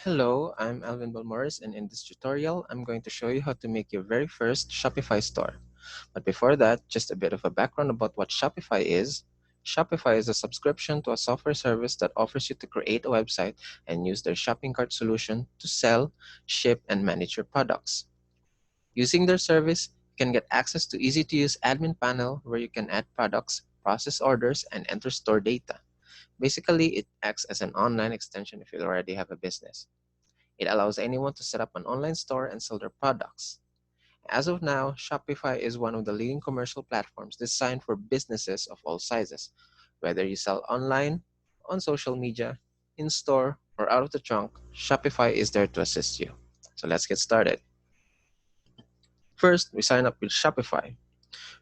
Hello, I'm Alvin Balmores, and in this tutorial, I'm going to show you how to make your very first Shopify store. But before that, just a bit of a background about what Shopify is. Shopify is a subscription to a software service that offers you to create a website and use their shopping cart solution to sell, ship, and manage your products. Using their service, you can get access to easy-to-use admin panel where you can add products, process orders, and enter store data. Basically, it acts as an online extension if you already have a business. It allows anyone to set up an online store and sell their products. As of now, Shopify is one of the leading commercial platforms designed for businesses of all sizes. Whether you sell online, on social media, in store, or out of the trunk, Shopify is there to assist you. So let's get started. First, we sign up with Shopify.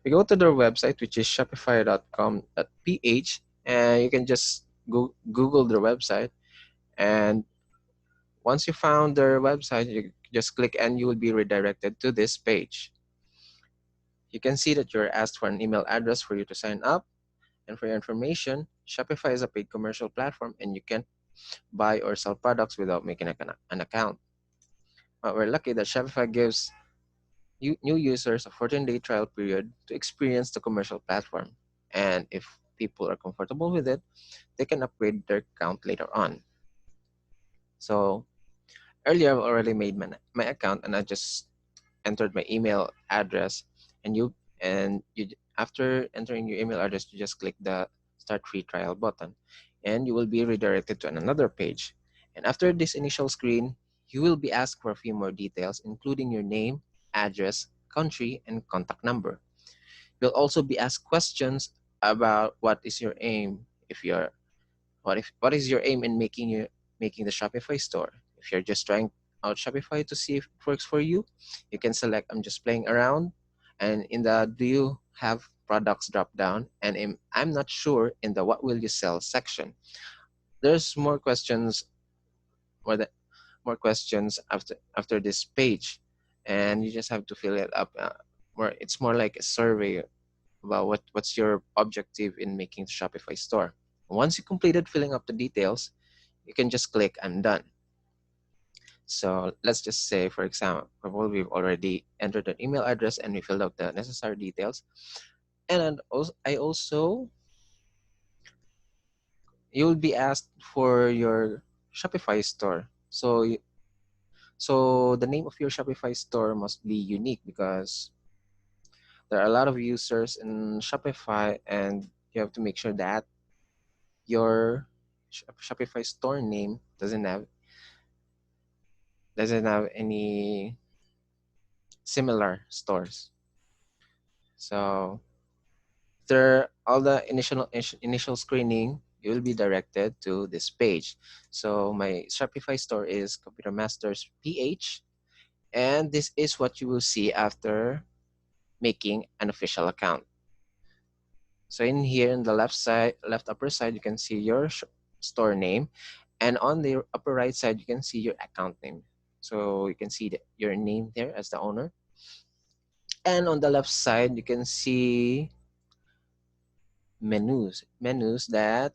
We go to their website, which is shopify.com.ph, and you can just Google their website. And once you found their website, you just click and you will be redirected to this page. You can see that you're asked for an email address for you to sign up. And for your information, Shopify is a paid commercial platform and you can't buy or sell products without making an account. But we're lucky that Shopify gives new users a 14-day trial period to experience the commercial platform. And if people are comfortable with it, they can upgrade their account later on. So earlier, I've already made my account and I just entered my email address, and you after entering your email address, you just click the start free trial button and you will be redirected to another page. And after this initial screen, you will be asked for a few more details, including your name, address, country, and contact number. You'll also be asked questions about what is your aim, if you're what is your aim in making the Shopify store. If you're just trying out Shopify to see if it works for you, you can select I'm just playing around, and in the do you have products drop down, and I'm not sure in the what will you sell section. There's more questions more that more questions after this page, and you just have to fill it up. It's more like a survey about what's your objective in making the Shopify store. Once you completed filling up the details, you can just click I'm done. So let's just say, for example, we've already entered an email address and we filled out the necessary details. And I also, you will be asked for your Shopify store. So the name of your Shopify store must be unique because there are a lot of users in Shopify, and you have to make sure that your Shopify store name doesn't have any similar stores. So after all the initial screening, you will be directed to this page. So my Shopify store is Computer Masters PH, and this is what you will see after making an official account. So in here in the left upper side, you can see your store name, and on the upper right side, you can see your account name. So you can see your name there as the owner. And on the left side, you can see menus that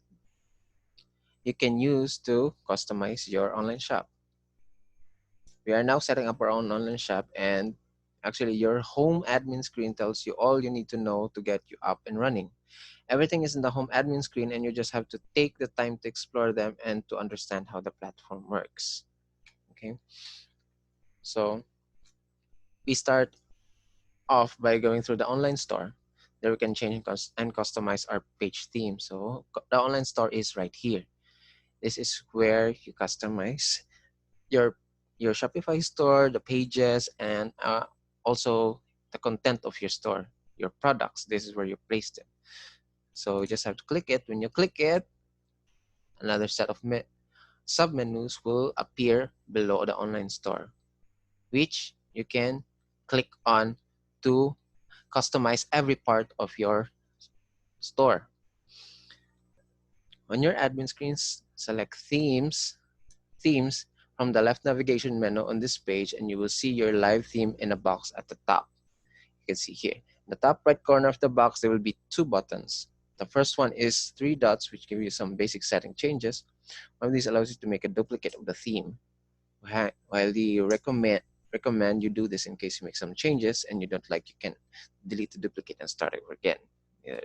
you can use to customize your online shop. We are now setting up our own online shop, and actually your home admin screen tells you all you need to know to get you up and running. Everything is in the home admin screen, and you just have to take the time to explore them and to understand how the platform works. Okay, so we start off by going through the online store. There we can change and customize our page theme. So the online store is right here. This is where you customize your Shopify store, the pages, and also the content of your store, your products. This is where you place them. So you just have to click it. When you click it, another set of sub-menus will appear below the online store, which you can click on to customize every part of your store. On your admin screens, select themes from the left navigation menu on this page, and you will see your live theme in a box at the top. You can see here. In the top right corner of the box, there will be two buttons. The first one is three dots, which give you some basic setting changes. One of these allows you to make a duplicate of the theme. While the recommend you do this in case you make some changes and you don't like, you can delete the duplicate and start over again. Uh,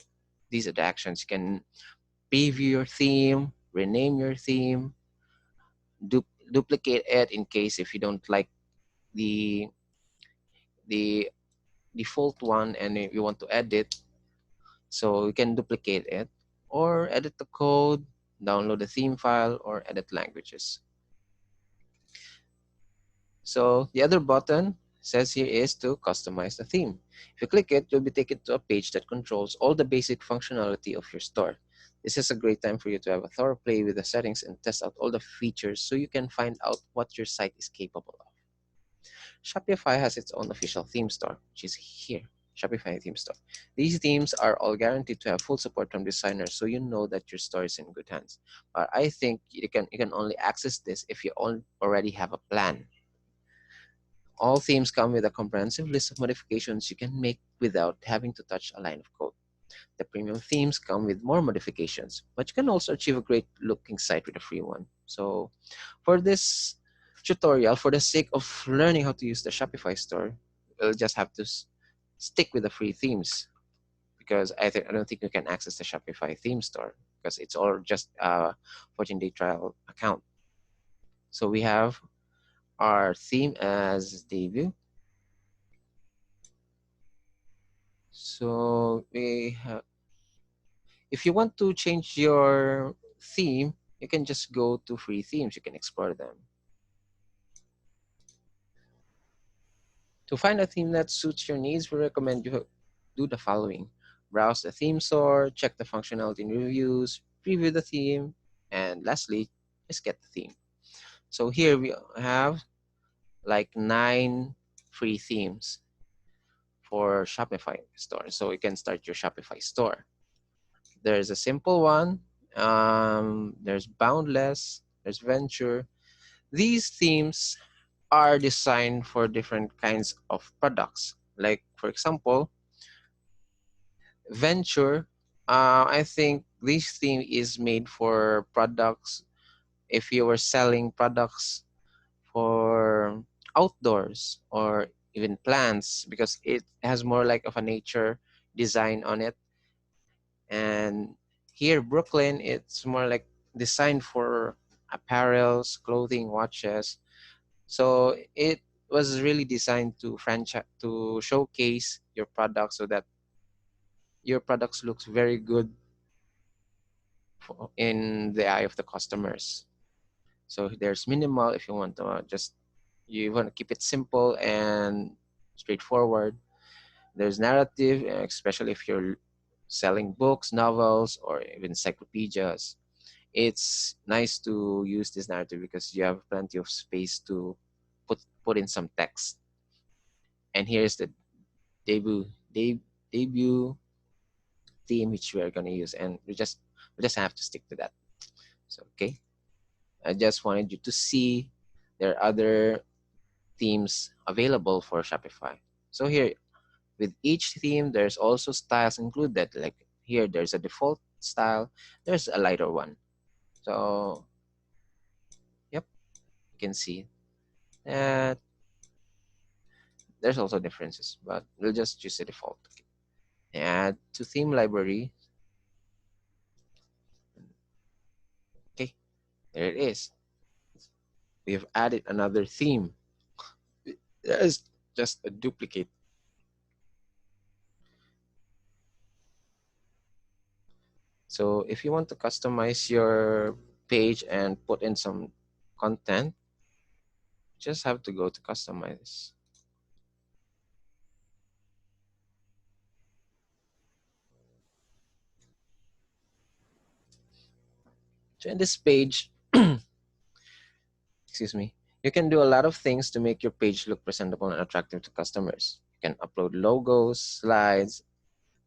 these are the actions. You can preview your theme, rename your theme, duplicate it in case if you don't like the the default one and if you want to edit, so you can duplicate it or edit the code, download the theme file, or edit languages. So the other button says here is to customize the theme. If you click it, you'll be taken to a page that controls all the basic functionality of your store. This is a great time for you to have a thorough play with the settings and test out all the features so you can find out what your site is capable of. Shopify has its own official theme store, which is here, Shopify theme store. These themes are all guaranteed to have full support from designers, so you know that your store is in good hands. But I think you can only access this if you already have a plan. All themes come with a comprehensive list of modifications you can make without having to touch a line of code. The premium themes come with more modifications, but you can also achieve a great looking site with a free one. So for this tutorial, for the sake of learning how to use the Shopify store, we'll just have to stick with the free themes because I don't think you can access the Shopify theme store because it's all just a 14-day trial account. So we have our theme as debut. So we have, if you want to change your theme, you can just go to free themes. You can explore them. To find a theme that suits your needs, we recommend you do the following. Browse the theme store, check the functionality in reviews, preview the theme, and lastly, just get the theme. So here we have like 9 free themes for Shopify store. So you can start your Shopify store. There's a simple one. There's Boundless. There's Venture. These themes are designed for different kinds of products. Like, for example, Venture, I think this theme is made for products if you were selling products for outdoors or even plants because it has more like of a nature design on it. And here, Brooklyn, it's more like designed for apparels, clothing, watches. So it was really designed to franchise, to showcase your product so that your products looks very good in the eye of the customers. So there's minimal if you want to you want to keep it simple and straightforward. There's narrative, especially if you're selling books, novels, or even encyclopedias. It's nice to use this narrative because you have plenty of space to put in some text. And here's the debut debut theme which we are going to use, and we just have to stick to that. So okay, I just wanted you to see there are other themes available for Shopify. So here, with each theme, there's also styles included. Like here, there's a default style, there's a lighter one. So yep, you can see that there's also differences, but we'll just use the default. Add to theme library. Okay, there it is. We've added another theme. There's just a duplicate. So if you want to customize your page and put in some content, just have to go to customize. So in this page, excuse me, you can do a lot of things to make your page look presentable and attractive to customers. You can upload logos, slides,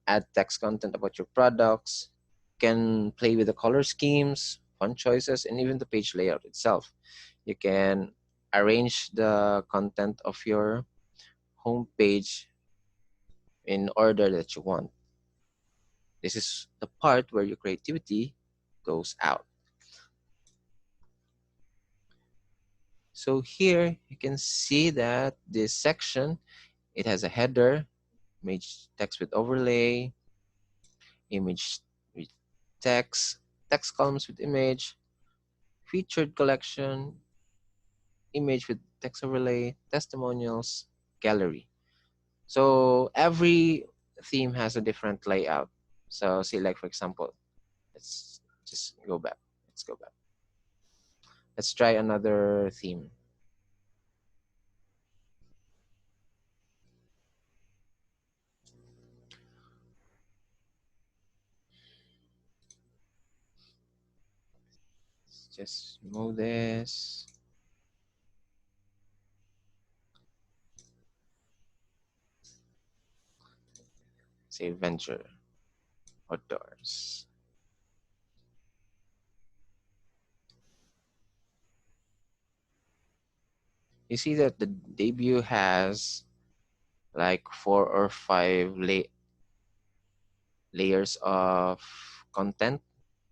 add text content about your products, you can play with the color schemes, font choices, and even the page layout itself. You can arrange the content of your home page in order that you want. This is the part where your creativity goes out. So here you can see that this section, it has a header, image text with overlay, image with text, text columns with image, featured collection, image with text overlay, testimonials, gallery. So every theme has a different layout. So see, like for example, let's just go back. Let's go back. Let's try another theme. Let's just remove this. Say venture outdoors. You see that the debut has like 4 or 5 layers of content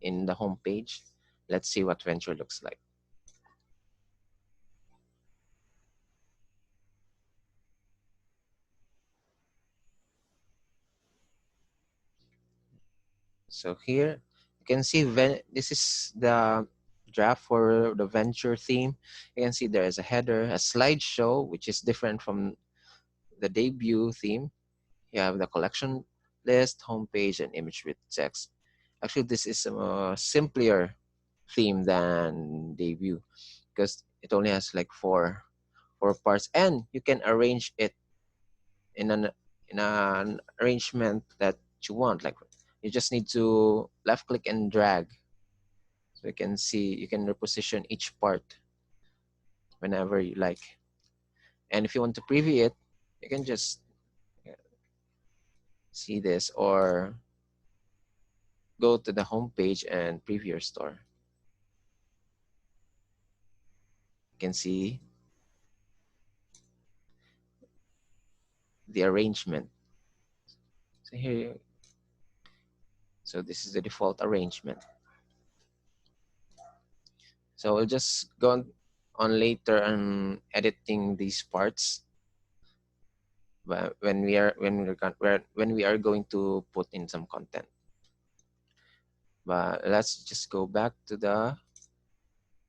in the home page. Let's see what venture looks like. So here you can see this is the draft for the venture theme. You can see there is a header, a slideshow, which is different from the debut theme. You have the collection list, homepage, and image with text. Actually, this is a simpler theme than debut because it only has like four parts, and you can arrange it in an arrangement that you want. Like you just need to left click and drag, so you can see, you can reposition each part whenever you like. And if you want to preview it, you can just see this or go to the home page and preview your store. You can see the arrangement. So here, so this is the default arrangement. So we'll just go on later and editing these parts, but when we are going to put in some content. But let's just go back to the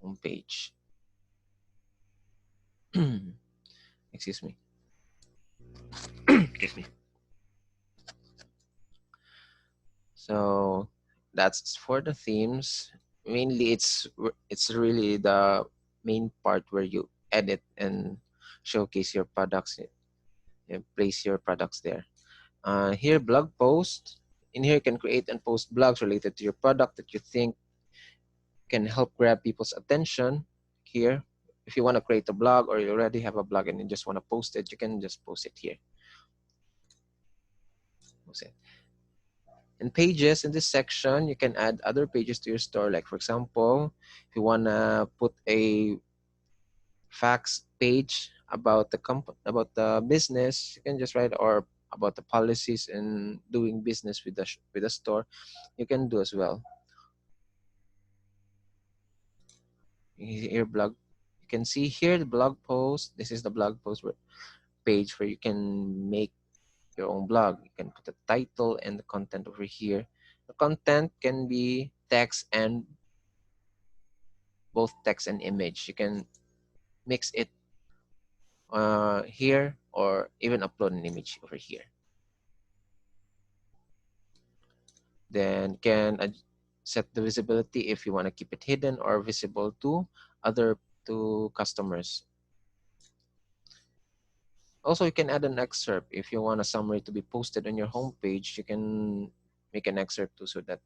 home page. Excuse me. Excuse me. So that's for the themes. Mainly, it's really the main part where you edit and showcase your products and place your products there. Here, blog post. In here, you can create and post blogs related to your product that you think can help grab people's attention. Here, if you want to create a blog or you already have a blog and you just want to post it, you can just post it here. Post it. In pages, in this section, you can add other pages to your store. Like for example, if you want to put a facts page about about the business, you can just write, or about the policies in doing business with the store, you can do as well. Your blog, you can see here the blog post. This is the blog post page where you can make your own blog. You can put the title and the content over here. The content can be text and both text and image. You can mix it here or even upload an image over here. Then can set the visibility if you want to keep it hidden or visible to other to customers. Also, you can add an excerpt if you want a summary to be posted on your homepage. You can make an excerpt too, so that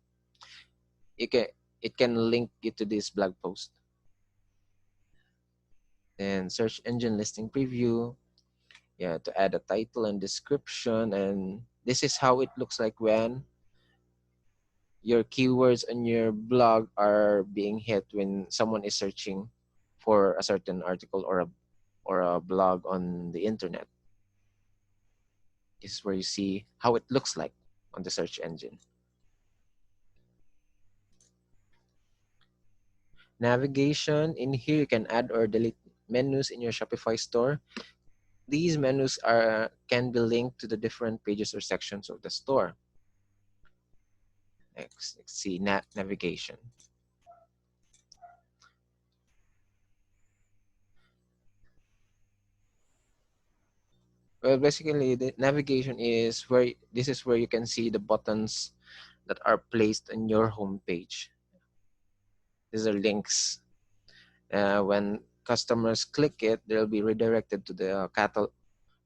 you can it can link you to this blog post. Then search engine listing preview. Yeah, to add a title and description, and this is how it looks like when your keywords on your blog are being hit when someone is searching for a certain article or a blog on the internet. This is where you see how it looks like on the search engine. Navigation, in here you can add or delete menus in your Shopify store. These menus can be linked to the different pages or sections of the store. Let's see, navigation. Well, basically, the navigation is where this is where you can see the buttons that are placed on your home page. These are links. When customers click it, they'll be redirected to the catalog.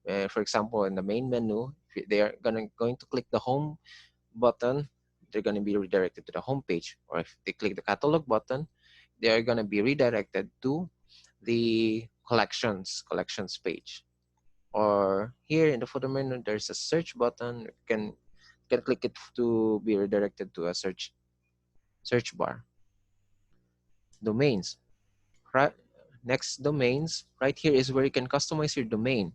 For example, in the main menu, if they are going to click the home button, they're going to be redirected to the home page. Or if they click the catalog button, they are going to be redirected to the collections page. Or here in the footer menu, there's a search button. You can click it to be redirected to a search bar. Domains. Right, next, domains. Right here is where you can customize your domain.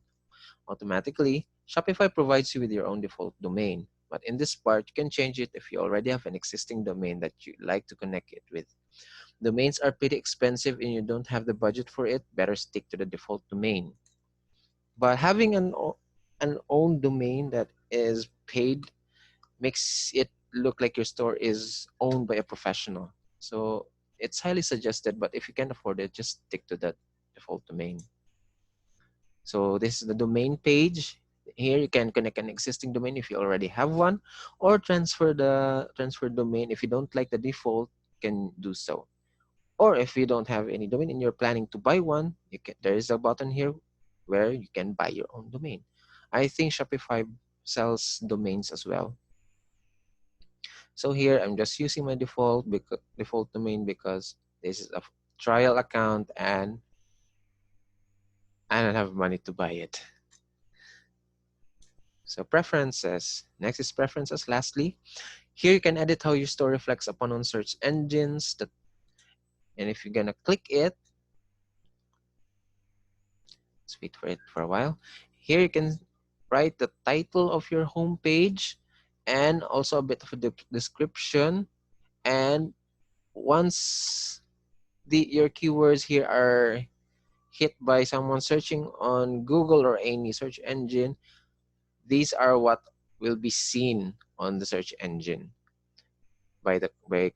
Automatically, Shopify provides you with your own default domain. But in this part, you can change it if you already have an existing domain that you like to connect it with. Domains are pretty expensive and you don't have the budget for it, better stick to the default domain. But having an own domain that is paid makes it look like your store is owned by a professional. So it's highly suggested, but if you can't afford it, just stick to that default domain. So this is the domain page. Here you can connect an existing domain if you already have one, or transfer domain. If you don't like the default, you can do so. Or if you don't have any domain and you're planning to buy one, there is a button here where you can buy your own domain. I think Shopify sells domains as well. So here I'm just using my default domain because this is a trial account and I don't have money to buy it. So preferences. Next is preferences. Lastly, here you can edit how your store reflects upon on search engines. And if you're gonna click it, let's wait for it for a while. Here you can write the title of your home page and also a bit of a description. And once your keywords here are hit by someone searching on Google or any search engine, these are what will be seen on the search engine by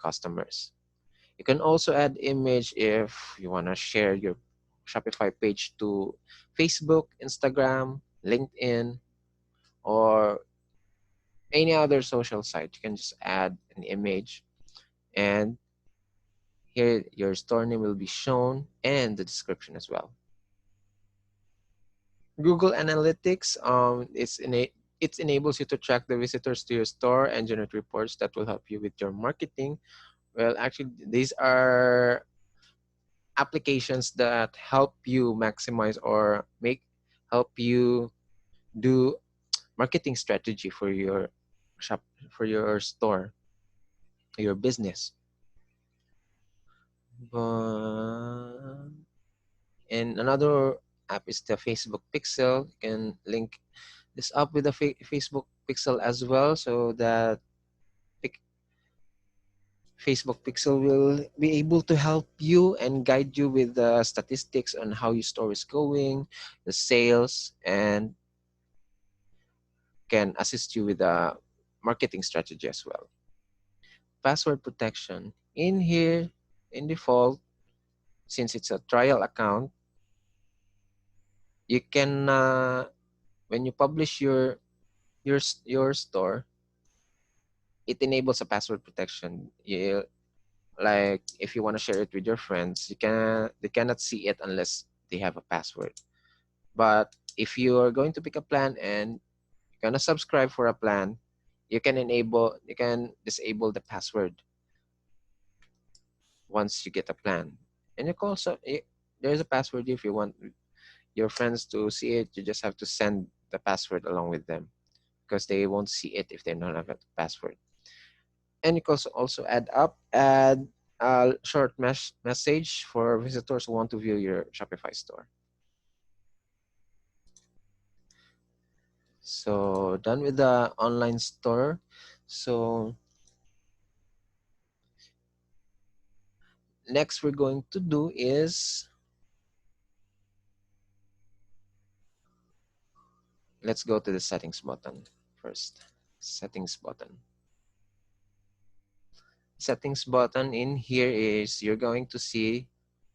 customers. You can also add image if you want to share your Shopify page to Facebook, Instagram, LinkedIn, or any other social site. You can just add an image, and here your store name will be shown and the description as well. Google Analytics, it enables you to track the visitors to your store and generate reports that will help you with your marketing. Well, actually, these are applications that help you maximize or help you do marketing strategy for your shop, for your store, your business. And another app is the Facebook Pixel. You can link this up with the Facebook Pixel as well, so that Facebook Pixel will be able to help you and guide you with the statistics on how your store is going, the sales, and can assist you with the marketing strategy as well. Password protection. In here, in default, since it's a trial account, you can when you publish your store, it enables a password protection. Like if you want to share it with your friends, they cannot see it unless they have a password. But if you are going to pick a plan and you're gonna subscribe for a plan, you can disable the password once you get a plan. And you can also there's a password. If you want your friends to see it, you just have to send the password along with them, because they won't see it if they don't have a password. And you can also add a short message for visitors who want to view your Shopify store. So done with the online store. So next we're going to do is let's go to the settings button first. Settings button. Settings button in here is you're going to see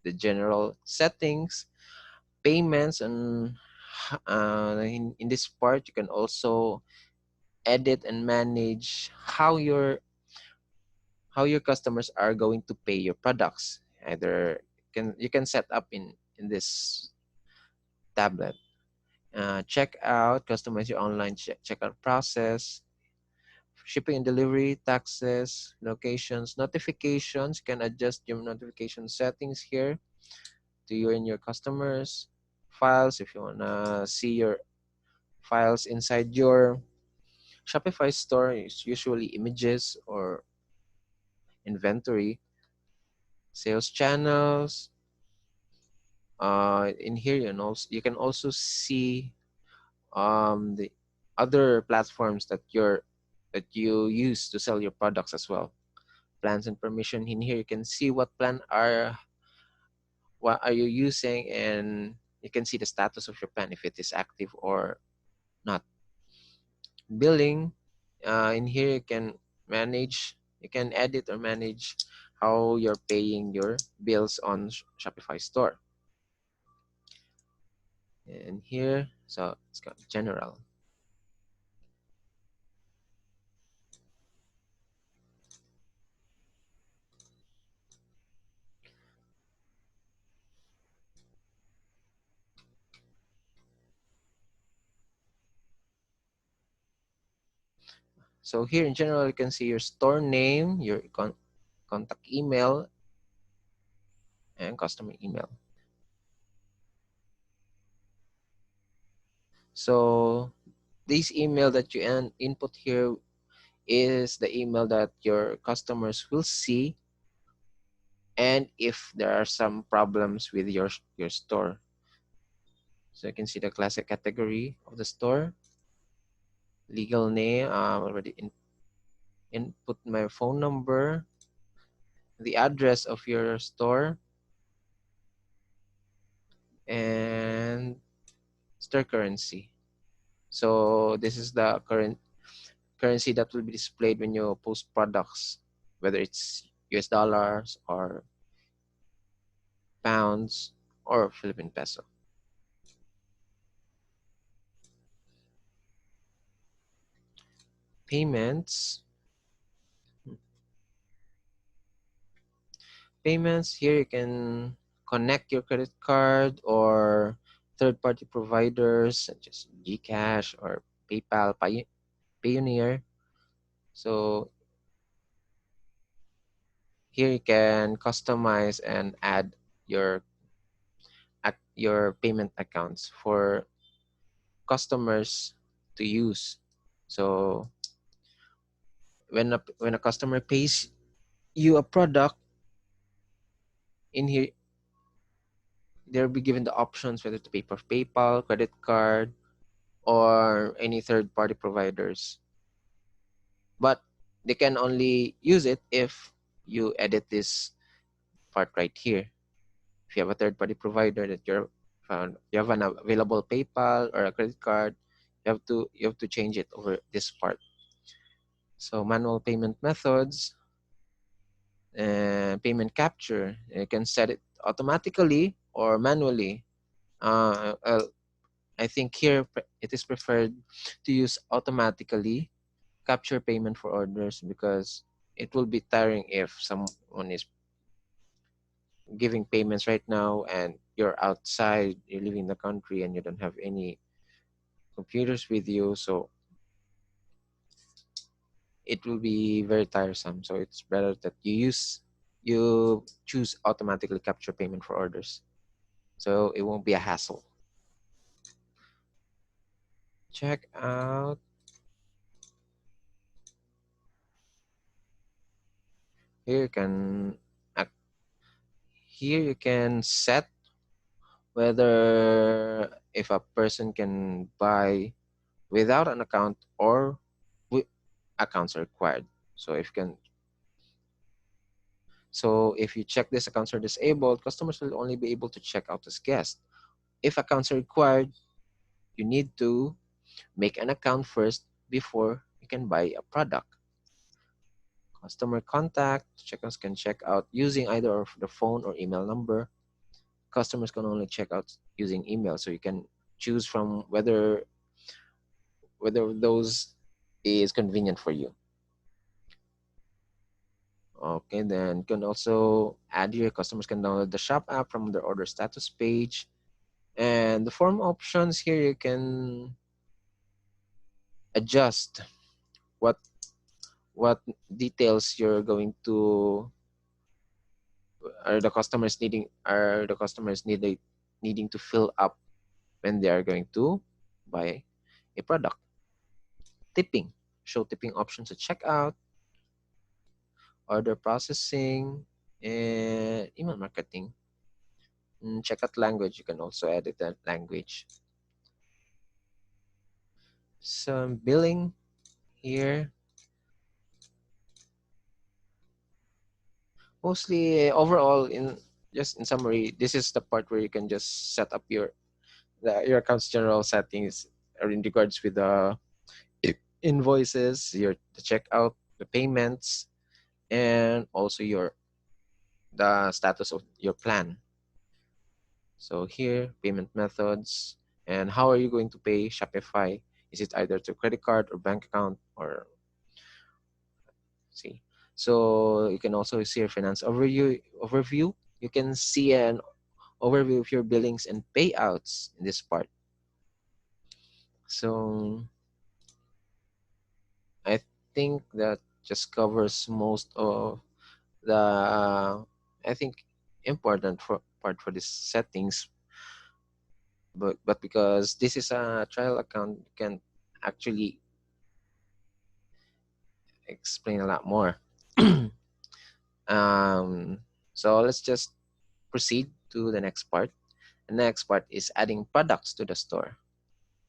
the general settings, payments, and in this part you can also edit and manage how your customers are going to pay your products. Either you can set up in this tablet. Check out, customize your online checkout process, shipping and delivery, taxes, locations, notifications. You can adjust your notification settings here to you and your customers. Files, if you wanna see your files inside your Shopify store, it's usually images or inventory. Sales channels. In here, you can also see the other platforms that you use to sell your products as well. Plans and permission. In here, you can see what are you using, and you can see the status of your plan if it is active or not. Billing. In here, you can edit or manage how you're paying your bills on Shopify store. And here, so it's got general. So here in general, you can see your store name, your contact email, and customer email. So this email that you input here is the email that your customers will see, and if there are some problems with your store. So you can see the classic category of the store, legal name. Already input my phone number, the address of your store, and store currency. So this is the currency that will be displayed when you post products, whether it's US dollars or pounds or Philippine peso. Payments. Payments, here you can connect your credit card or third-party providers such as GCash or PayPal, Payoneer. So here you can customize and add your payment accounts for customers to use. So when a customer pays you a product, in here they'll be given the options whether to pay for PayPal, credit card, or any third-party providers. But they can only use it if you edit this part right here. If you have a third-party provider that you have an available PayPal or a credit card, you have to change it over this part. So manual payment methods and payment capture, you can set it automatically or manually. Well, I think here it is preferred to use automatically capture payment for orders, because it will be tiring if someone is giving payments right now and you're outside, you're leaving the country, and you don't have any computers with you. So it will be very tiresome. So it's better that you choose automatically capture payment for orders, so it won't be a hassle. Check out here. Here you can set whether if a person can buy without an account or with accounts are required. So if you check these accounts are disabled, customers will only be able to check out as guests. If accounts are required, you need to Make an account first before you can buy a product. Customer contact, checkers can check out using either of the phone or email number. Customers can only check out using email, so you can choose from whether those is convenient for you. Okay, then you can also add here, customers can download the shop app from their order status page. And the form options here, you can adjust what what details you're going to are the customers needing to fill up when they are going to buy a product. Tipping, show tipping options at checkout, order processing, and email marketing. Checkout language, you can also edit that language. Some billing here. Mostly overall, in just in summary, this is the part where you can just set up your account's general settings in regards with the invoices, the checkout, the payments, and also the status of your plan. So here, payment methods, and how are you going to pay Shopify? Is it either to credit card or bank account or see? So you can also see your finance overview. You can see an overview of your billings and payouts in this part. So I think that just covers most of the I think important for this settings, but because this is a trial account, you can actually explain a lot more. um, so let's just proceed to the next part. The next part is adding products to the store.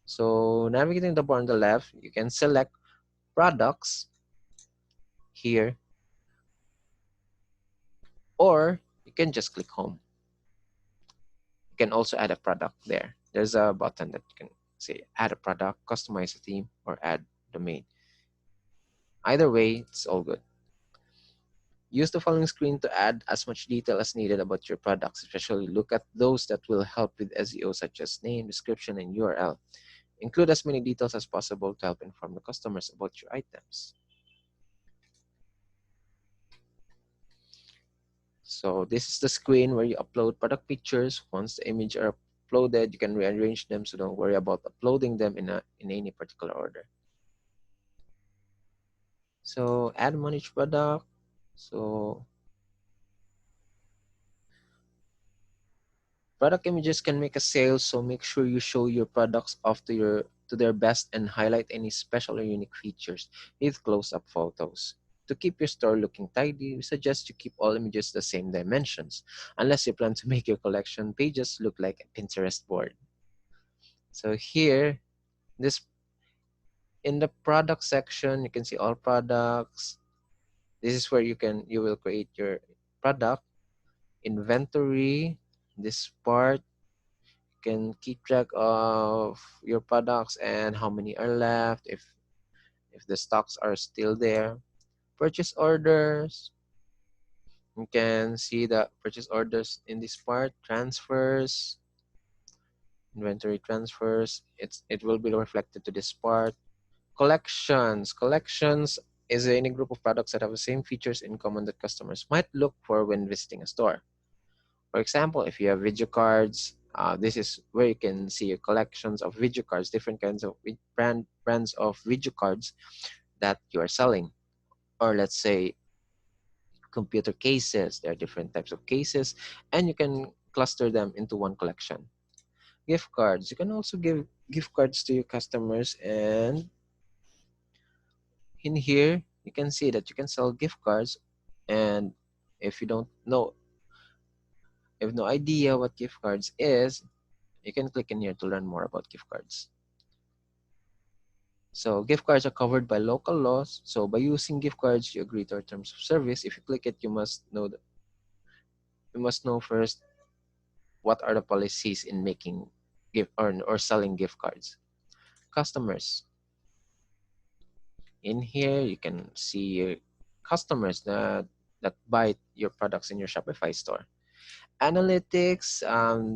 So navigating the bar on the left, you can select products here, or you can just click home. You can also add a product there. There's a button that you can say add a product, customize a theme, or add domain. Either way, it's all good. Use the following screen to add as much detail as needed about your products, especially look at those that will help with SEO, such as name, description, and URL. Include as many details as possible to help inform the customers about your items. So this is the screen where you upload product pictures. Once the images are uploaded, you can rearrange them, so don't worry about uploading them in any particular order. So add manage product. So product images can make a sale, so make sure you show your products off to their best and highlight any special or unique features with close-up photos. To keep your store looking tidy, we suggest you keep all images the same dimensions, unless you plan to make your collection pages look like a Pinterest board. So here, this in the product section, you can see all products. This is where you will create your product inventory. This part can keep track of your products and how many are left, if the stocks are still there. Purchase orders, you can see the purchase orders in this part. Transfers, inventory transfers, it will be reflected to this part. Collections is any group of products that have the same features in common that customers might look for when visiting a store. For example, if you have video cards, this is where you can see your collections of video cards, different kinds of brands of video cards that you are selling. Or let's say computer cases, there are different types of cases, and you can cluster them into one collection. Gift cards, you can also give gift cards to your customers, and in here you can see that you can sell gift cards. And if you don't know, if no idea what gift cards is, you can click in here to learn more about gift cards. So gift cards are covered by local laws. So by using gift cards, you agree to our terms of service. If you click it, you must know first what are the policies in making gift or selling gift cards. customers. In here, you can see your customers that buy your products in your Shopify store. Analytics,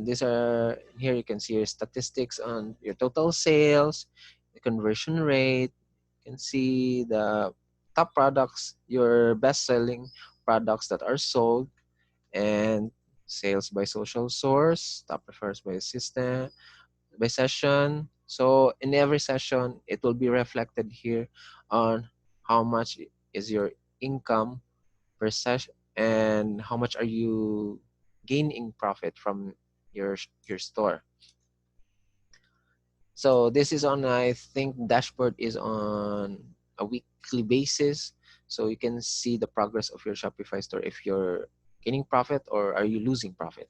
these are here. You can see your statistics on your total sales, the conversion rate. You can see the top products, your best-selling products that are sold, and sales by social source, top refers by system, by session. So in every session, it will be reflected here on how much is your income per session and how much are you gaining profit from your store. So this is on, I think dashboard is on a weekly basis. So you can see the progress of your Shopify store if you're gaining profit or are you losing profit.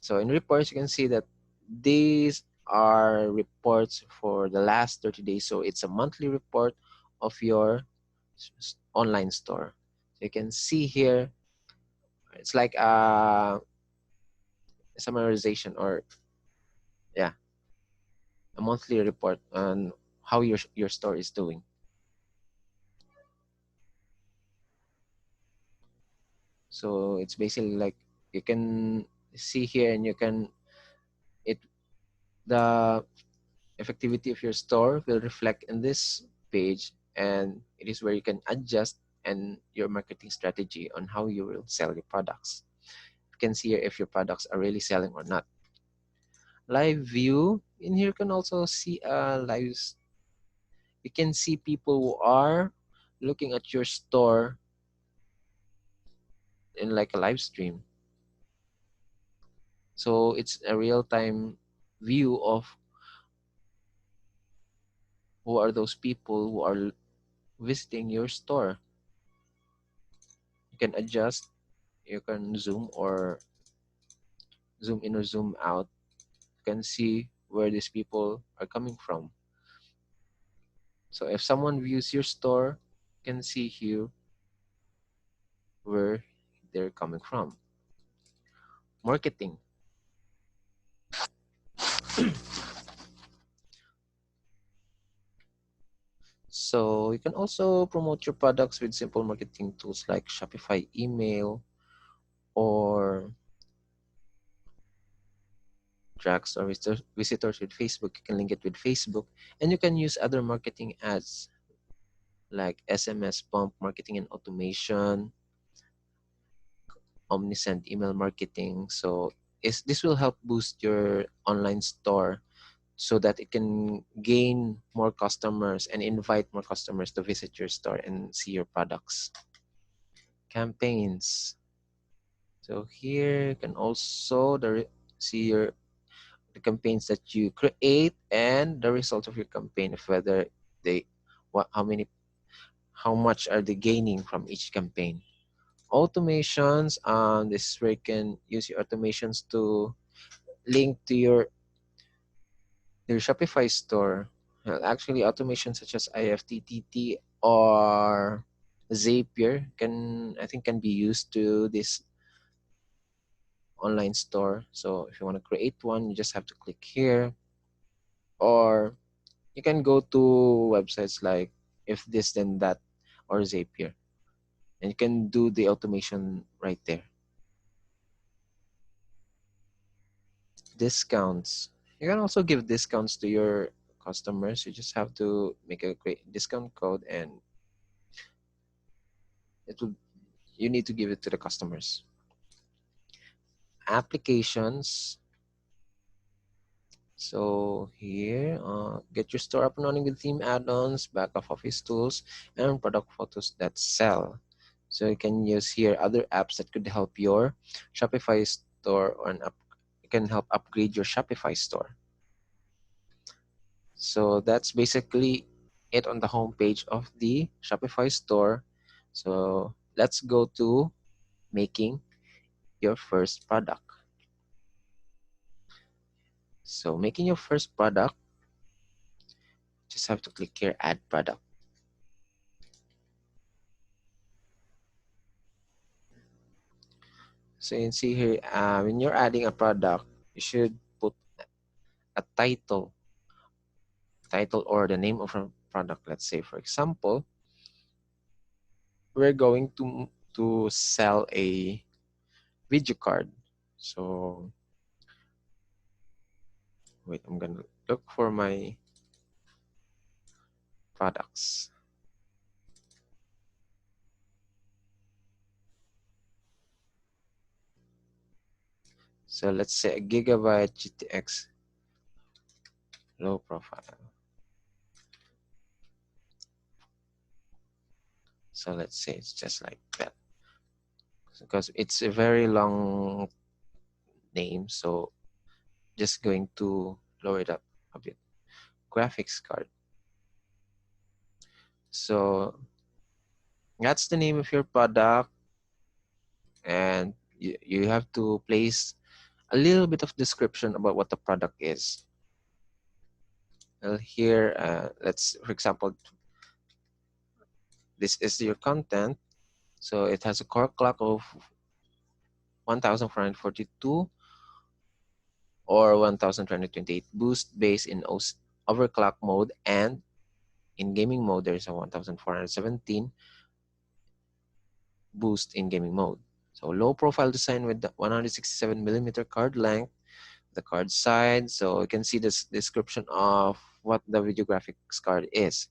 So in reports, you can see that these are reports for the last 30 days. So it's a monthly report of your online store. So you can see here, it's like a summarization, or yeah, a monthly report on how your store is doing. So it's basically like you can see here, and you can it the effectivity of your store will reflect in this page, and it is where you can adjust and your marketing strategy on how you will sell your products. You can see here if your products are really selling or not. Live view, in here you can also see you can see people who are looking at your store in like a live stream. So it's a real-time view of who are those people who are visiting your store. You can adjust, you can zoom or zoom in or zoom out. You can see where these people are coming from. So if someone views your store, you can see here where they're coming from. Marketing. So you can also promote your products with simple marketing tools like Shopify email or tracks or visitors with Facebook. You can link it with Facebook, and you can use other marketing ads like SMS pump marketing and automation, omnisend email marketing. So this will help boost your online store so that it can gain more customers and invite more customers to visit your store and see your products. Campaigns. So here you can also see the campaigns that you create and the results of your campaign, of whether they how much are they gaining from each campaign. Automations, this is where you can use your automations to link to your Shopify store. Actually, automations such as IFTTT or Zapier can be used to this online store. So if you want to create one, you just have to click here, or you can go to websites like If This Then That or Zapier, and you can do the automation right there. Discounts. You can also give discounts to your customers. You just have to make a great discount code, and it will you need to give it to the customers. Applications. So here, get your store up and running with theme add-ons, backup office tools, and product photos that sell. So you can use here other apps that could help your Shopify store, or it can help upgrade your Shopify store. So that's basically it on the home page of the Shopify store. So let's go to making your first product. So making your first product, just have to click here, add product. So you can see here, when you're adding a product, you should put a title title or the name of a product. Let's say, for example, we're going to sell a video card. So wait, I'm gonna look for my products. So let's say a Gigabyte GTX low profile. So let's say it's just like that, because it's a very long name. So just going to lower it up a bit. Graphics card. So that's the name of your product, and you have to place a little bit of description about what the product is. Well, here, let's, for example, this is your content. So it has a core clock of 1442 or 1228 boost based in overclock mode, and in gaming mode there's a 1417 boost in gaming mode. So low profile design with the 167mm card length, the card side. So you can see this description of what the video graphics card is.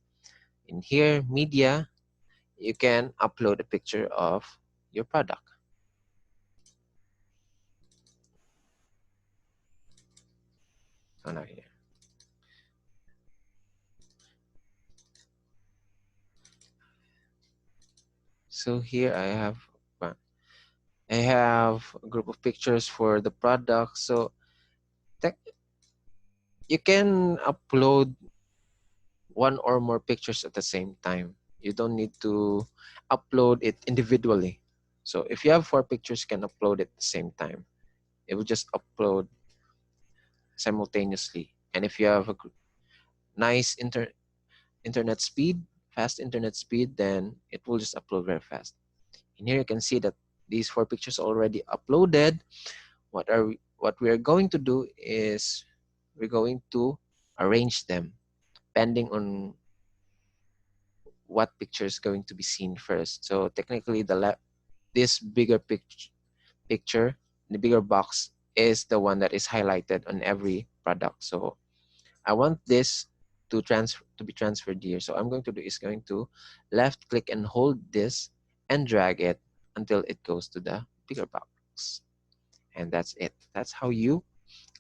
In here, media, you can upload a picture of your product. So now here. So here I have a group of pictures for the product. So you can upload one or more pictures at the same time. You don't need to upload it individually. So if you have 4 pictures, you can upload it at the same time. It will just upload simultaneously. And if you have a nice internet speed, fast internet speed, then it will just upload very fast. And here you can see that these 4 pictures already uploaded. What we are going to do is we're going to arrange them depending on what picture is going to be seen first. So technically, this bigger picture, the bigger box, is the one that is highlighted on every product. So I want this to be transferred here. So I'm going to do is going to left click and hold this and drag it until it goes to the bigger box. And that's it. That's how you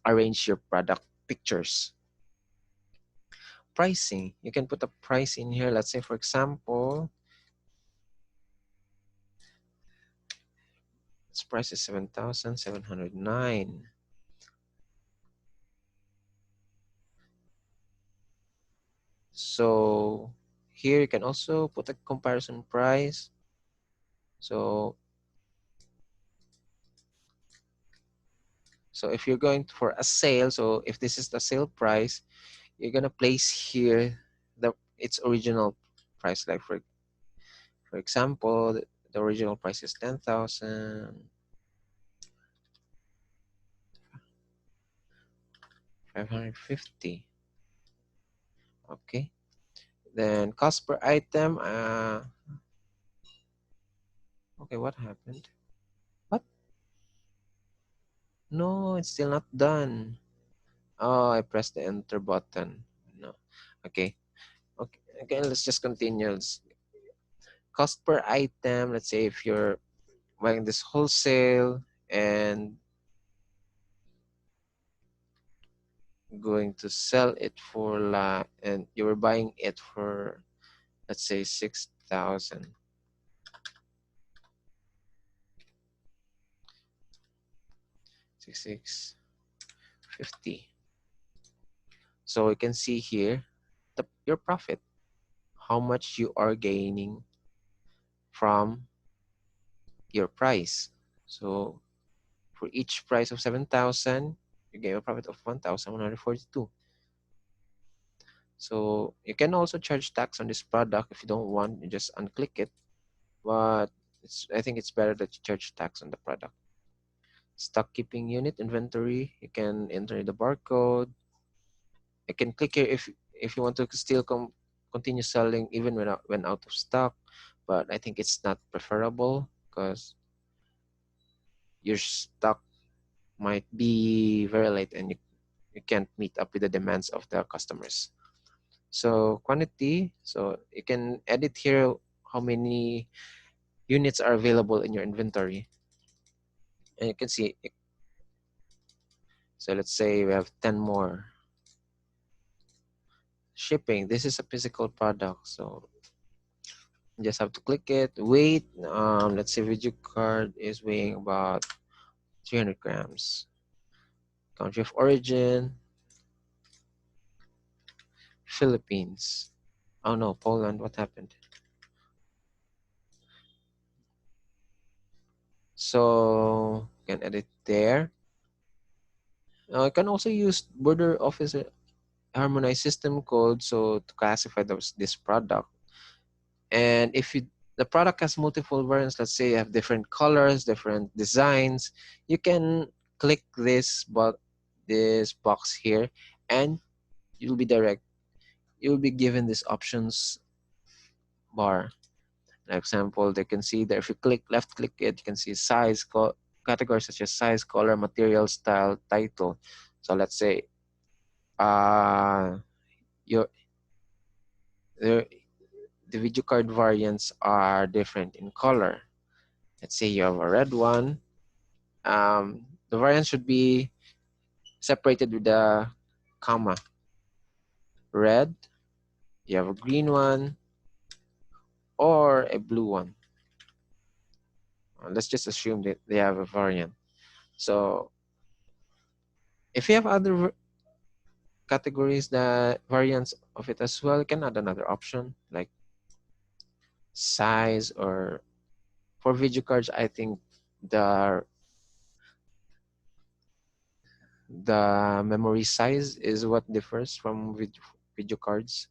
arrange your product pictures. Pricing. You can put a price in here. Let's say, for example, its price is 7,709. So here you can also put a comparison price. So if you're going for a sale, so if this is the sale price, you're gonna place here its original price. Like for example, the original price is 10,550. Okay. Then cost per item. Okay, what happened? What? No, it's still not done. Oh, I pressed the enter button. No. Okay. Okay. Okay. Let's just continue. Cost per item. Let's say if you're buying this wholesale and going to sell it for and you were buying it for, let's say, 6,000. 6,650. So you can see here your profit, how much you are gaining from your price. So for each price of 7,000, you gain a profit of 1,142. So you can also charge tax on this product. If you don't want, you just unclick it. But I think it's better that you charge tax on the product. Stock keeping unit inventory, you can enter the barcode. You can click here if you want to still continue selling even when out of stock, but I think it's not preferable because your stock might be very late and you can't meet up with the demands of the customers. So quantity, so you can edit here how many units are available in your inventory, and you can see. So let's say we have 10 more. Shipping, this is a physical product, so you just have to click it. Weight, let's say video card is weighing about 300 grams. Country of origin, Philippines. Oh no, Poland, what happened? So you can edit there. You can also use border office harmonized system code, so to classify this product. And if the product has multiple variants, let's say you have different colors, different designs, you can click this box here, and you'll be given this options bar. For example, they can see that if you left click it, you can see size, categories such as size, color, material, style, title. So let's say your the, the video card variants are different in color. Let's say you have a red one. The variant should be separated with a comma. Red, you have a green one, or a blue one. Let's just assume that they have a variant. So if you have other categories, that variants of it as well, you can add another option like size, or for video cards, I think the the memory size is what differs from video cards.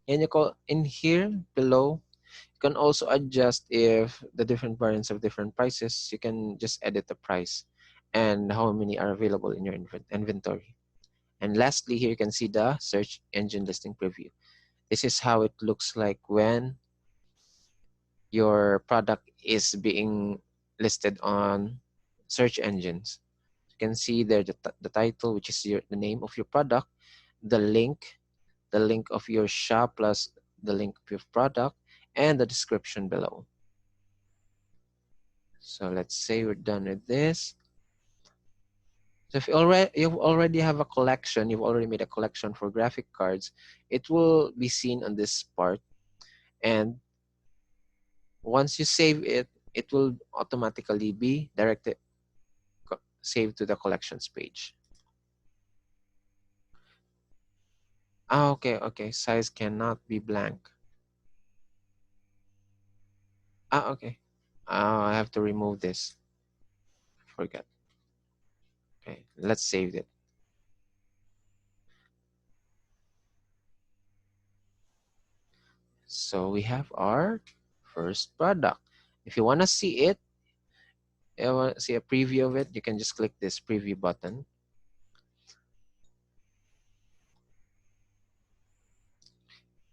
And you call in here below, you can also adjust if the different variants of different prices. You can just edit the price and how many are available in your inventory. And lastly, here you can see the search engine listing preview. This is how it looks like when your product is being listed on search engines. You can see there the title, which is the name of your product, the link of your shop plus the link of your product, and the description below. So let's say we're done with this. So if you already have a collection, you've already made a collection for graphic cards, it will be seen on this part. And once you save it, it will automatically be saved to the collections page. Okay. Size cannot be blank. Okay. I have to remove this. Forget. Okay, let's save it. So we have our first product. If you want to see it, you want to see a preview of it, you can just click this preview button.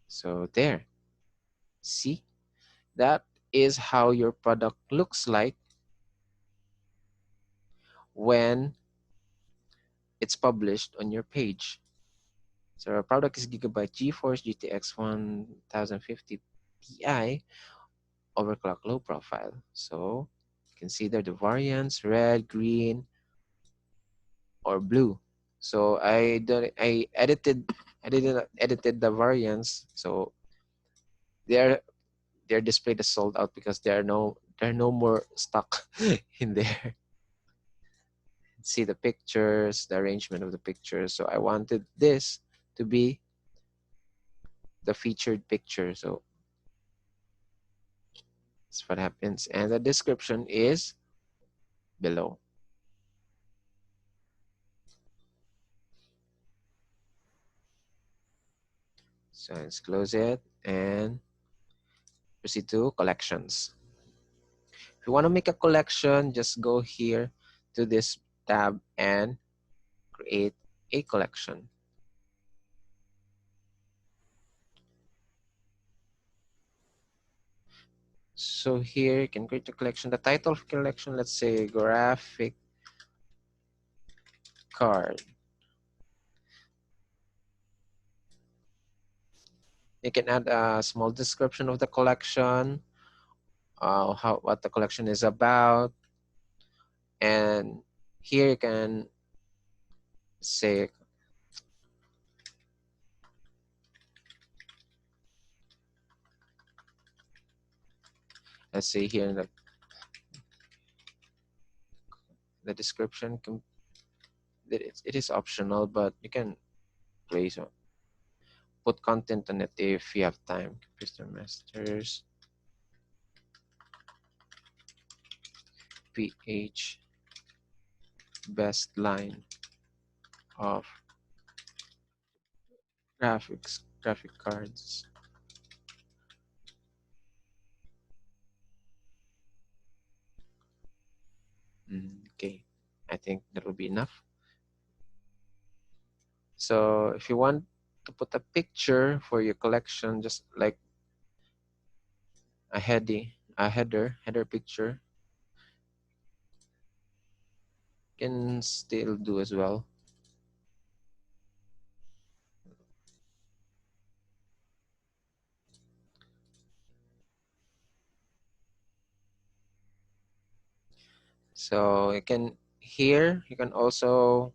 So there. See? That is how your product looks like when it's published on your page. So our product is Gigabyte GeForce GTX 1050 Ti overclock low profile. So you can see there the variants, red, green, or blue. So I edited the variants, so they're displayed as sold out because there are no more stock in there. See the pictures, the arrangement of the pictures. So I wanted this to be the featured picture. So that's what happens. And the description is below. So let's close it and proceed to collections. If you want to make a collection, just go here to this tab and create a collection. So here you can create a collection. The title of collection, let's say graphic card. You can add a small description of the collection, what the collection is about, and here you can say, let's say here in the description, it is optional, but you can place put content on it if you have time. Computer Masters PH best line of graphic cards. Okay, I think that will be enough. So if you want to put a picture for your collection, just like a header picture, can still do as well. So you can here you can also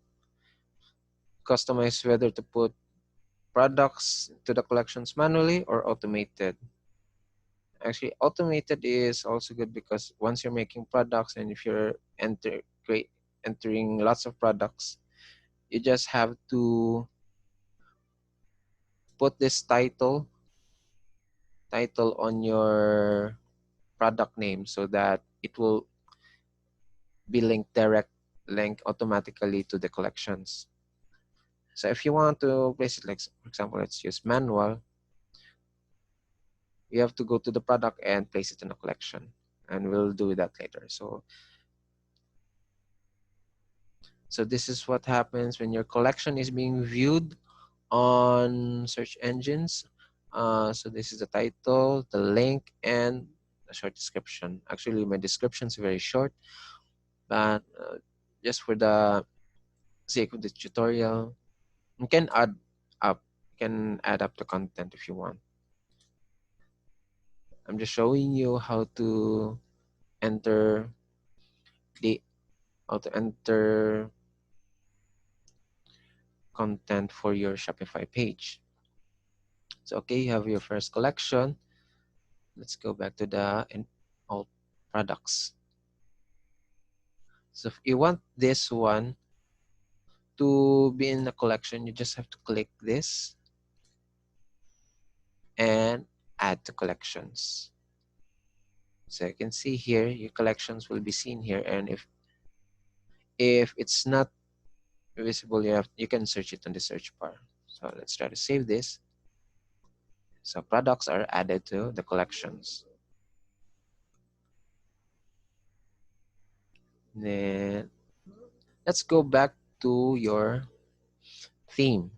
customize whether to put products to the collections manually or automated. Actually, automated is also good because once you're making products and if you're entering lots of products, you just have to put this title on your product name so that it will be link automatically to the collections. So if you want to place it, like for example, let's use manual, you have to go to the product and place it in a collection, and we'll do that later. So this is what happens when your collection is being viewed on search engines. So this is the title, the link, and a short description. Actually, my description is very short, but just for the sake of the tutorial, you can up, add up the content if you want. I'm just showing you enter the how to enter content for your Shopify page. So okay, you have your first collection. Let's go back to the all products. So if you want this one to be in the collection, you just have to click this and add to collections. So you can see here, your collections will be seen here, and if it's not visible, you can search it on the search bar. So let's try to save this. So products are added to the collections. Then let's go back to your theme.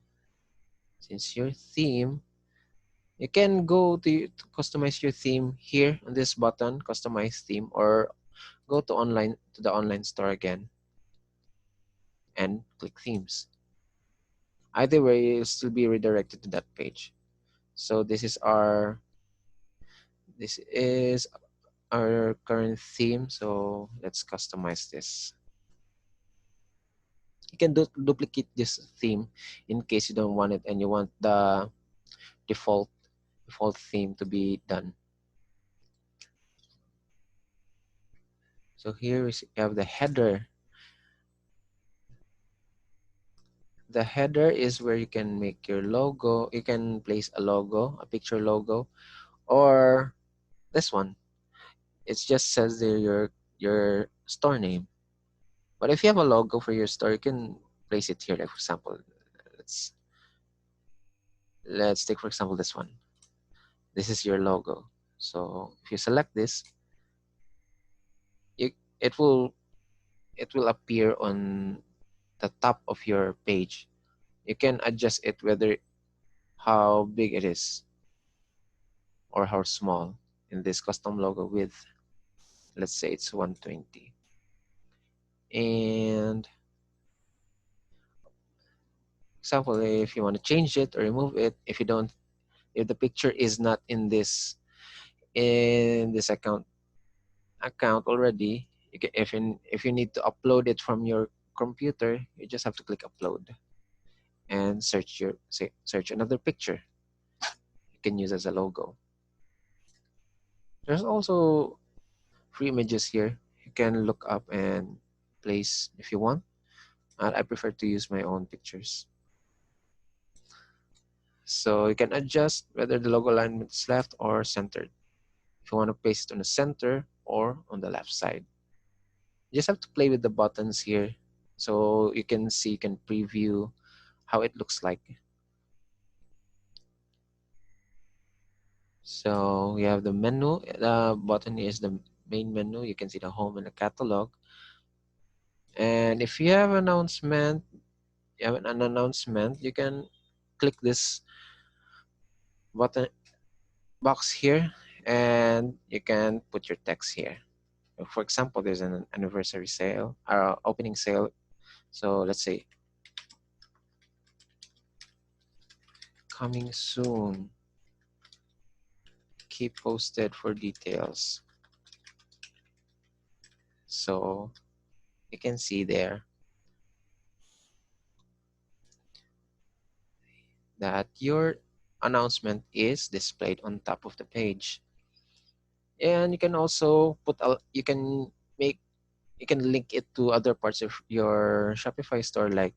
Since your theme, you can go to customize your theme here on this button, customize theme, or go to the online store again and click themes. Either way, you'll still be redirected to that page. So this is our current theme. So let's customize this. You can duplicate this theme in case you don't want it and you want the default theme to be done. So here we have the header. The header is where you can make your logo. You can place a logo, a picture logo, or this one. It just says there your store name. But if you have a logo for your store, you can place it here. Like for example, let's take for example this one. This is your logo. So if you select this, you, it will appear on the top of your page. You can adjust it whether how big it is or how small. in this custom logo width. Let's say it's 120. And example, if you want to change it or remove it, if the picture is not in this account already, if you need to upload it from your computer, you just have to click upload and search another picture you can use as a logo. There's also free images here you can look up and place if you want. I prefer to use my own pictures. So you can adjust whether the logo alignment is left or centered. If you want to place it on the center or on the left side. You just have to play with the buttons here so you can preview how it looks like. So we have the menu. The button is the main menu. You can see the home and the catalog. And if you have an announcement, you can click this button box here, and you can put your text here. For example, there's an anniversary sale or opening sale. So let's say coming soon. Keep posted for details. So you can see there that your announcement is displayed on top of the page. And you can also you can link it to other parts of your Shopify store. Like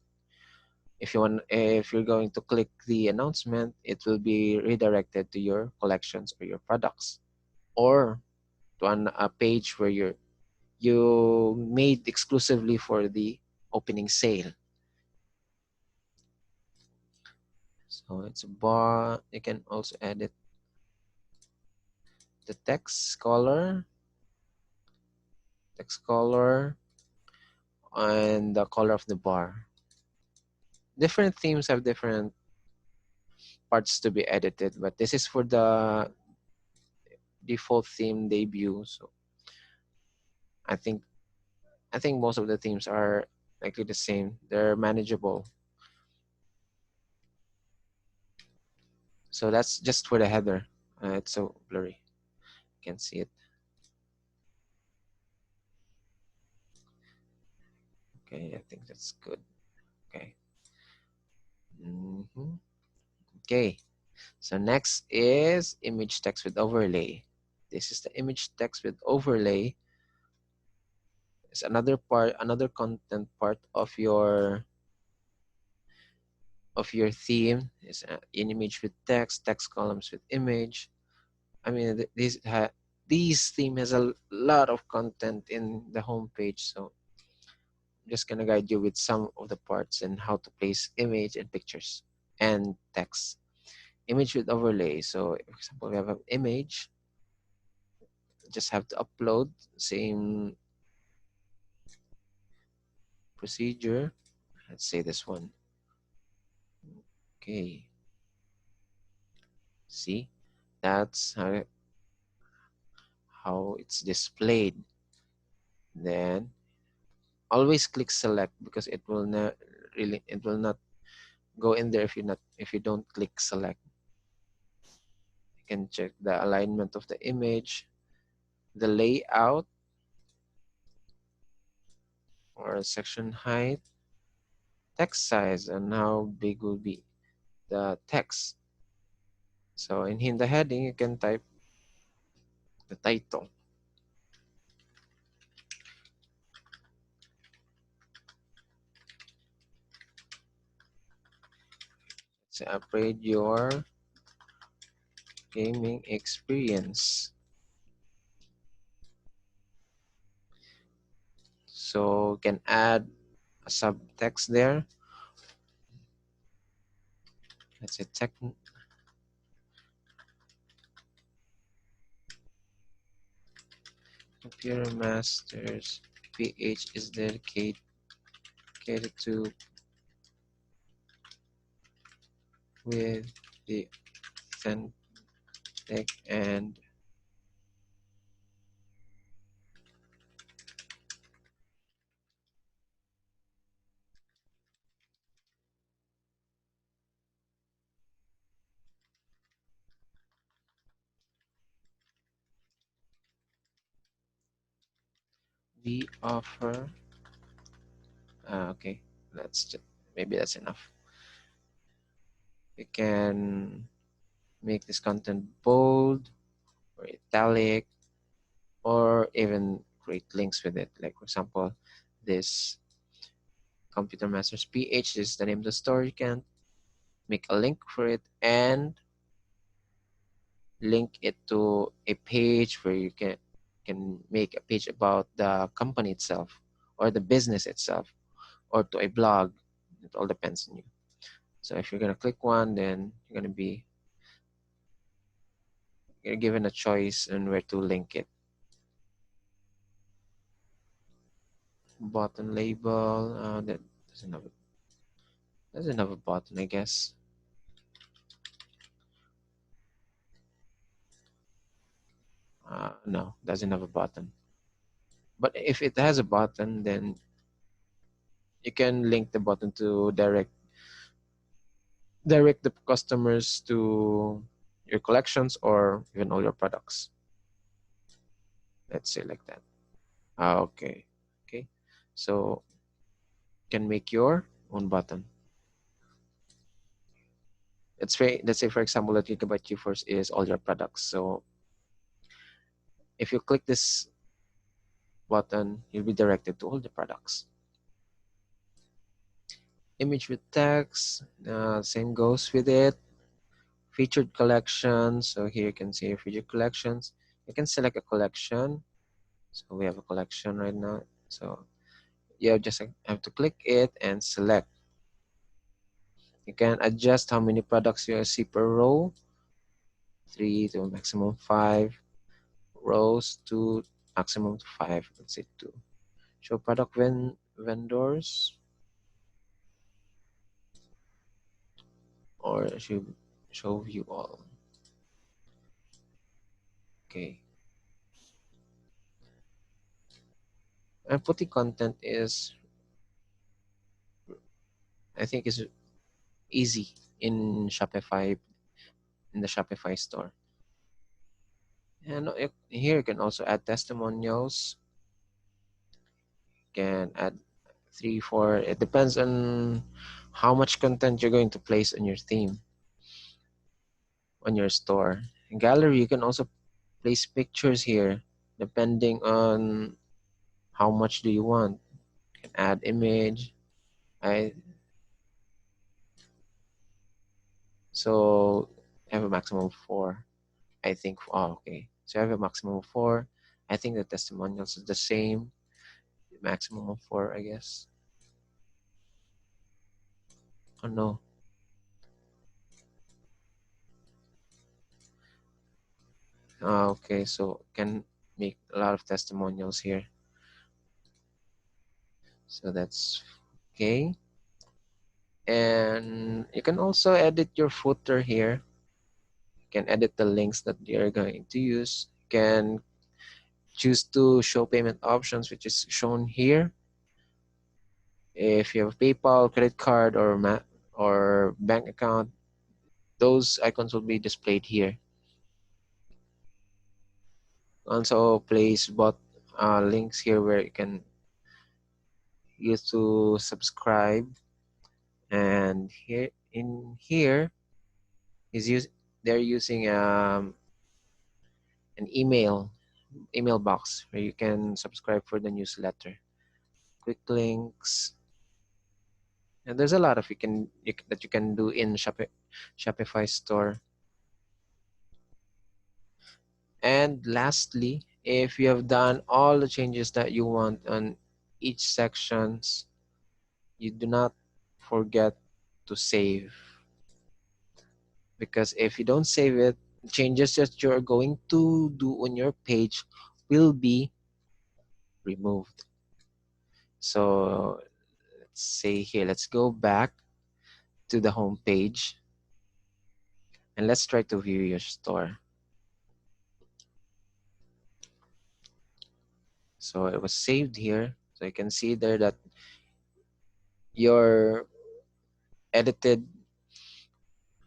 if you're going to click the announcement, it will be redirected to your collections or your products, or to a page where you made exclusively for the opening sale. So it's a bar. You can also edit the text color, and the color of the bar. Different themes have different parts to be edited, but this is for the default theme debut. So I think most of the themes are likely the same. They're manageable. So that's just for the header. It's so blurry. You can see it. Okay, I think that's good. Okay. Okay. So next is image text with overlay. This is the image text with overlay. It's another content part of your theme. Is an image with text columns with image. I mean, these theme has a lot of content in the home page, so I'm just gonna guide you with some of the parts and how to place image and pictures and text. Image with overlay. So, for example, we have an image. Just have to upload. Same procedure. Let's say this one. Okay. See, that's how it's displayed. Then always click select, because it will not go in there if you don't click select. You can check the alignment of the image, the layout or section height, text size, and how big will be the text. So in the heading, you can type the title. So upgrade your gaming experience. So you can add a subtext there. Let's say Computer Masters PH is dedicated to with the authentic and We offer. Okay, let's just, maybe that's enough. You can make this content bold or italic, or even create links with it. Like for example, this Computer Masters PH is the name of the store. You can make a link for it and link it to a page where you can make a page about the company itself or the business itself or to a blog. It all depends on you. So if you're gonna click one, then you're given a choice on where to link it. Button label, that doesn't have a button, I guess. No, doesn't have a button. But if it has a button, then you can link the button to direct the customers to your collections or even all your products. Let's say like that. Okay. Okay. So you can make your own button. Let's say for example that Gigabyte GeForce is all your products. So if you click this button, you'll be directed to all the products. Image with text, same goes with it. Featured collections. So here you can see your featured collections. You can select a collection. So we have a collection right now. So you just have to click it and select. You can adjust how many products you see per row, 3 to maximum 5 rows to maximum to 5. Let's say 2. Show product vendors, or show view all. Okay. And putting content is, I think, is easy in Shopify, in the Shopify store. And here you can also add testimonials. You can add 3, 4. It depends on how much content you're going to place on your theme, on your store. In gallery, you can also place pictures here, depending on how much do you want. You can add image. So I have a maximum of 4. I think. Oh, okay. So I have a maximum of 4. I think the testimonials is the same. Maximum of 4, I guess. Oh no. Okay, so can make a lot of testimonials here. So that's okay. And you can also edit your footer here. You can edit the links that you're going to use. You can choose to show payment options, which is shown here. If you have PayPal, credit card, or bank account, those icons will be displayed here. Also place bot links here where you can use to subscribe. And here is they're using an email box where you can subscribe for the newsletter. Quick links, and there's a lot of that you can do in Shopify store. And lastly, if you have done all the changes that you want on each sections, you do not forget to save, because if you don't save it, changes that you're going to do on your page will be removed. So let's say here, let's go back to the home page and let's try to view your store. So it was saved here. So you can see there that your edited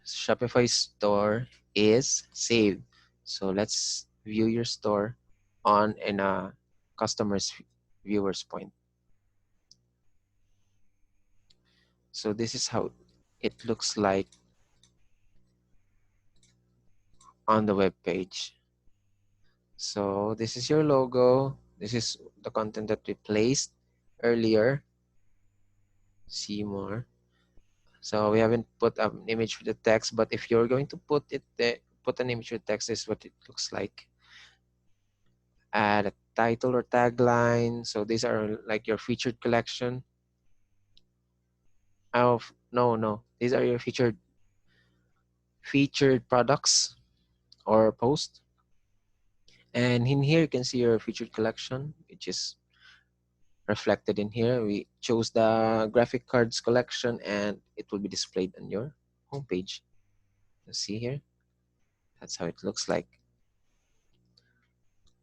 Shopify store is saved. So let's view your store on in a customer's viewer's point. So this is how it looks like on the web page. So this is your logo. This is the content that we placed earlier. See more. So we haven't put an image with the text, but if you're going to put it there, put an image with text, this is what it looks like. Add a title or tagline. So these are like your featured collection. No. These are your featured products or post. And in here you can see your featured collection, which is reflected in here. We chose the graphic cards collection and it will be displayed on your homepage. You see here, that's how it looks like.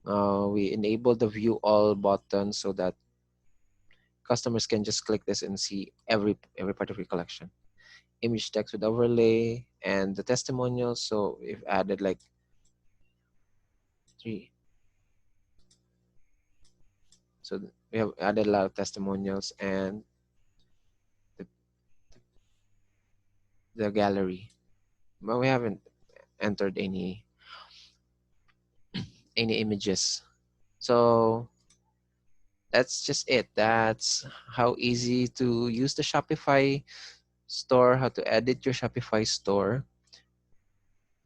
We enable the view all button so that customers can just click this and see every part of your collection. Image text with overlay and the testimonials. So we've added like 3. So we have added a lot of testimonials and the, the gallery, but we haven't entered any images. So that's just it. That's how easy to use the Shopify store, how to edit your Shopify store.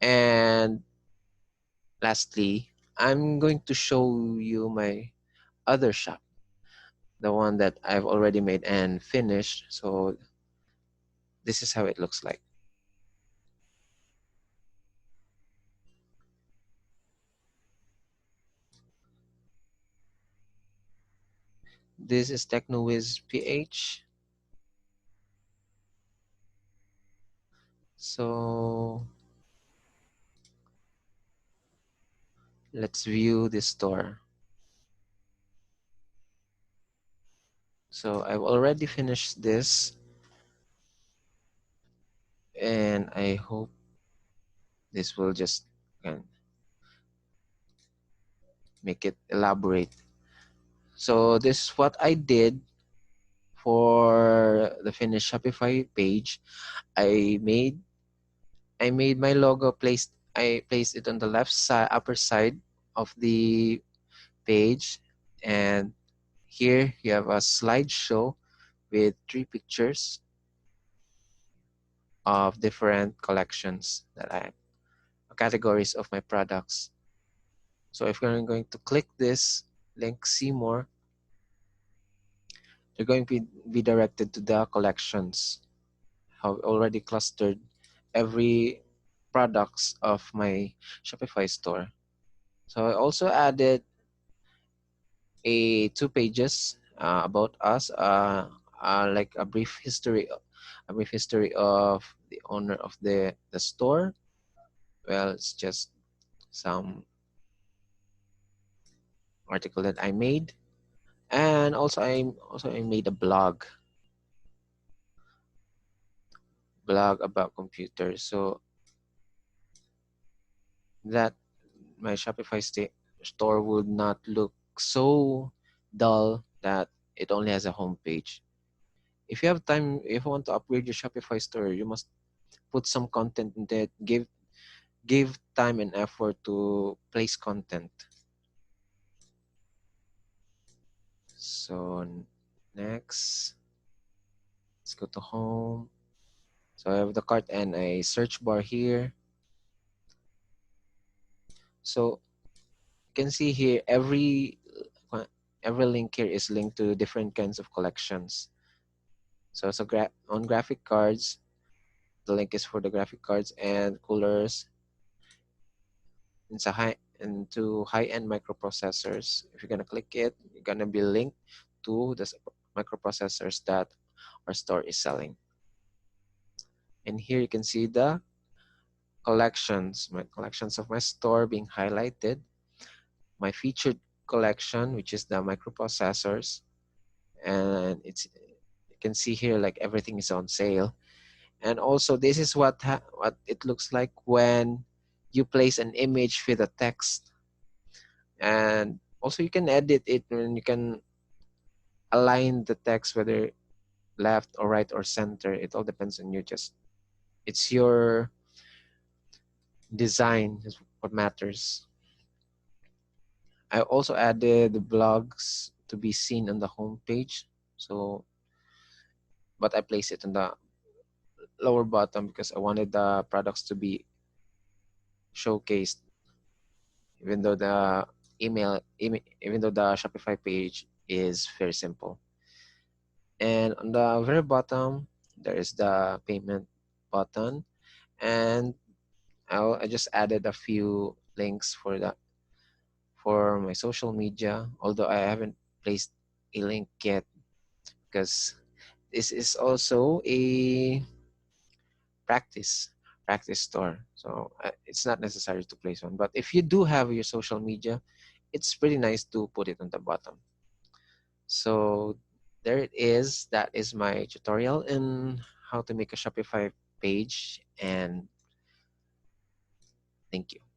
And lastly, I'm going to show you my other shop, the one that I've already made and finished. So this is how it looks like. This is TechnoWiz PH. So let's view this store. So I've already finished this and I hope this will just make it elaborate. So this is what I did for the finished Shopify page. I made my logo, I placed it on the left side, upper side of the page, and here you have a slideshow with 3 pictures of different collections that categories of my products. So if you're going to click this link, see more, you're going to be directed to the collections. Have already clustered every products of my Shopify store. So I also added 2 pages about us, like a brief history of the owner of the store. Well, it's just some article that I made, and also I made a blog about computers, so that my Shopify store would not look so dull that it only has a home page. If you have time, if you want to upgrade your Shopify store, you must put some content in there. Give time and effort to place content. So next, let's go to home. So I have the cart and a search bar here. So you can see here every link here is linked to different kinds of collections. So on graphic cards, the link is for the graphic cards and coolers. Into high-end microprocessors. If you're gonna click it, you're gonna be linked to the microprocessors that our store is selling. And here you can see the my collections of my store being highlighted. My featured collection, which is the microprocessors, and you can see here like everything is on sale. And also this is what it looks like when you place an image with a text. And also you can edit it, and you can align the text, whether left or right or center. It all depends on you. Just it's your design is what matters. I also added the blogs to be seen on the home page. So, but I place it on the lower bottom because I wanted the products to be showcased, even though the even though the Shopify page is very simple. And on the very bottom, there is the payment button, and I just added a few links for my social media, although I haven't placed a link yet because this is also a practice practice store. So it's not necessary to place one. But if you do have your social media, it's pretty nice to put it on the bottom. So there it is. That is my tutorial in how to make a Shopify page. And thank you.